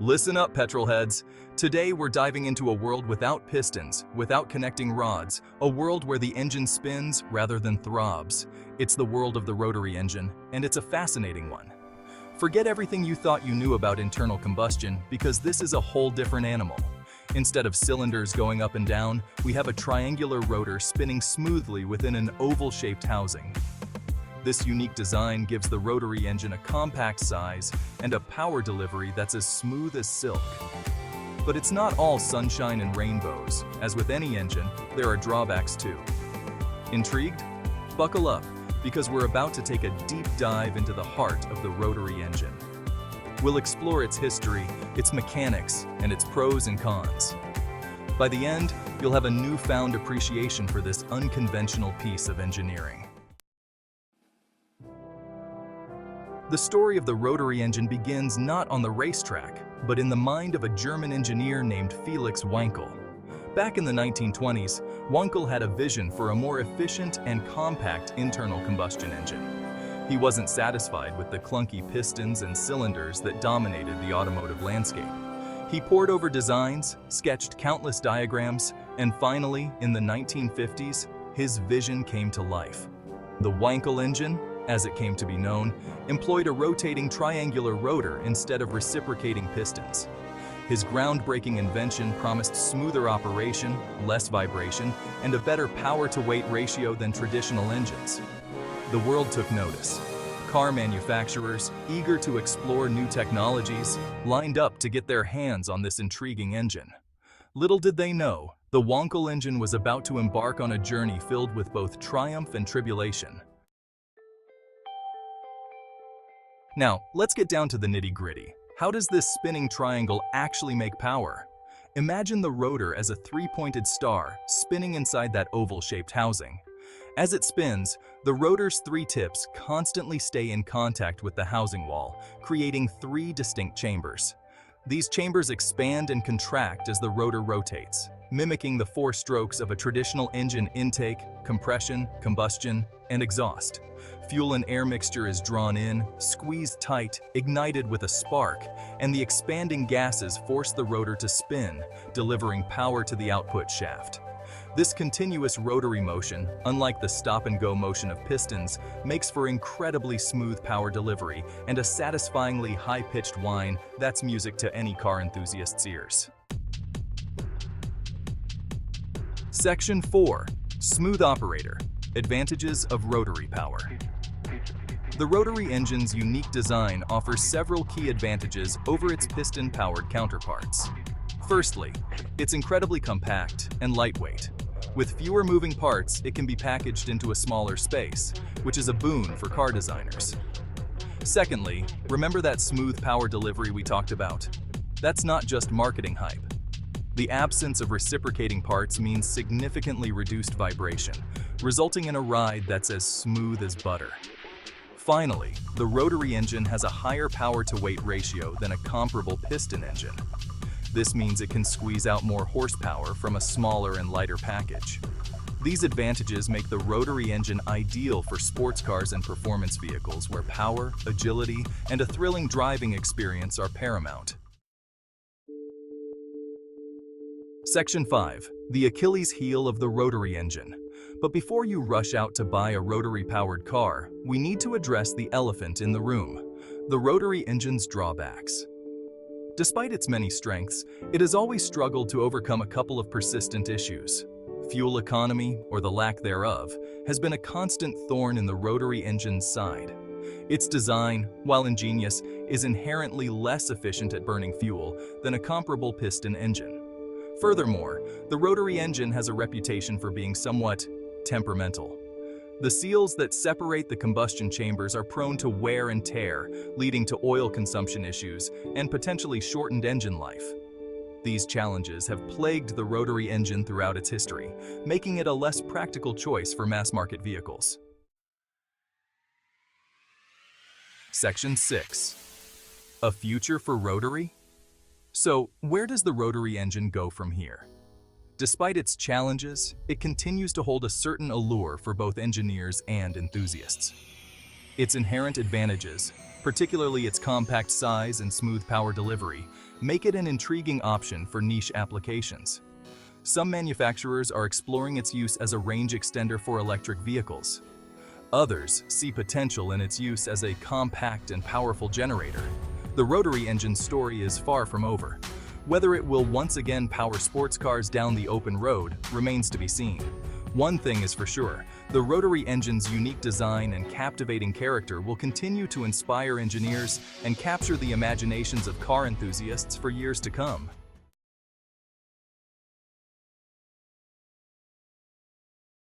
Listen up, petrol heads. Today we're diving into a world without pistons, without connecting rods, a world where the engine spins rather than throbs. It's the world of the rotary engine, and it's a fascinating one. Forget everything you thought you knew about internal combustion, because this is a whole different animal. Instead of cylinders going up and down, we have a triangular rotor spinning smoothly within an oval-shaped housing. This unique design gives the rotary engine a compact size and a power delivery that's as smooth as silk. But it's not all sunshine and rainbows. As with any engine, there are drawbacks too. Intrigued? Buckle up, because we're about to take a deep dive into the heart of the rotary engine. We'll explore its history, its mechanics, and its pros and cons. By the end, you'll have a newfound appreciation for this unconventional piece of engineering. The story of the rotary engine begins not on the racetrack, but in the mind of a German engineer named Felix Wankel. Back in the 1920s, Wankel had a vision for a more efficient and compact internal combustion engine. He wasn't satisfied with the clunky pistons and cylinders that dominated the automotive landscape. He pored over designs, sketched countless diagrams, and finally, in the 1950s, his vision came to life. The Wankel engine, as it came to be known, employed a rotating triangular rotor instead of reciprocating pistons. His groundbreaking invention promised smoother operation, less vibration, and a better power-to-weight ratio than traditional engines. The world took notice. Car manufacturers, eager to explore new technologies, lined up to get their hands on this intriguing engine. Little did they know, the Wankel engine was about to embark on a journey filled with both triumph and tribulation. Now, let's get down to the nitty-gritty. How does this spinning triangle actually make power? Imagine the rotor as a three-pointed star spinning inside that oval-shaped housing. As it spins, the rotor's three tips constantly stay in contact with the housing wall, creating three distinct chambers. These chambers expand and contract as the rotor rotates, mimicking the four strokes of a traditional engine: intake, compression, combustion, and exhaust. Fuel and air mixture is drawn in, squeezed tight, ignited with a spark, and the expanding gases force the rotor to spin, delivering power to the output shaft. This continuous rotary motion, unlike the stop-and-go motion of pistons, makes for incredibly smooth power delivery and a satisfyingly high-pitched whine that's music to any car enthusiast's ears. Section 4. Smooth operator. Advantages of rotary power. The rotary engine's unique design offers several key advantages over its piston-powered counterparts. Firstly, it's incredibly compact and lightweight. With fewer moving parts, it can be packaged into a smaller space, which is a boon for car designers. Secondly, remember that smooth power delivery we talked about? That's not just marketing hype. The absence of reciprocating parts means significantly reduced vibration, resulting in a ride that's as smooth as butter. Finally, the rotary engine has a higher power-to-weight ratio than a comparable piston engine. This means it can squeeze out more horsepower from a smaller and lighter package. These advantages make the rotary engine ideal for sports cars and performance vehicles where power, agility, and a thrilling driving experience are paramount. Section 5. The Achilles heel of the rotary engine. But before you rush out to buy a rotary-powered car, we need to address the elephant in the room: the rotary engine's drawbacks. Despite its many strengths, it has always struggled to overcome a couple of persistent issues. Fuel economy, or the lack thereof, has been a constant thorn in the rotary engine's side. Its design, while ingenious, is inherently less efficient at burning fuel than a comparable piston engine. Furthermore, the rotary engine has a reputation for being somewhat temperamental. The seals that separate the combustion chambers are prone to wear and tear, leading to oil consumption issues and potentially shortened engine life. These challenges have plagued the rotary engine throughout its history, making it a less practical choice for mass-market vehicles. Section 6. A future for rotary? So, where does the rotary engine go from here? Despite its challenges, it continues to hold a certain allure for both engineers and enthusiasts. Its inherent advantages, particularly its compact size and smooth power delivery, make it an intriguing option for niche applications. Some manufacturers are exploring its use as a range extender for electric vehicles. Others see potential in its use as a compact and powerful generator. The rotary engine story is far from over. Whether it will once again power sports cars down the open road remains to be seen. One thing is for sure, the rotary engine's unique design and captivating character will continue to inspire engineers and capture the imaginations of car enthusiasts for years to come.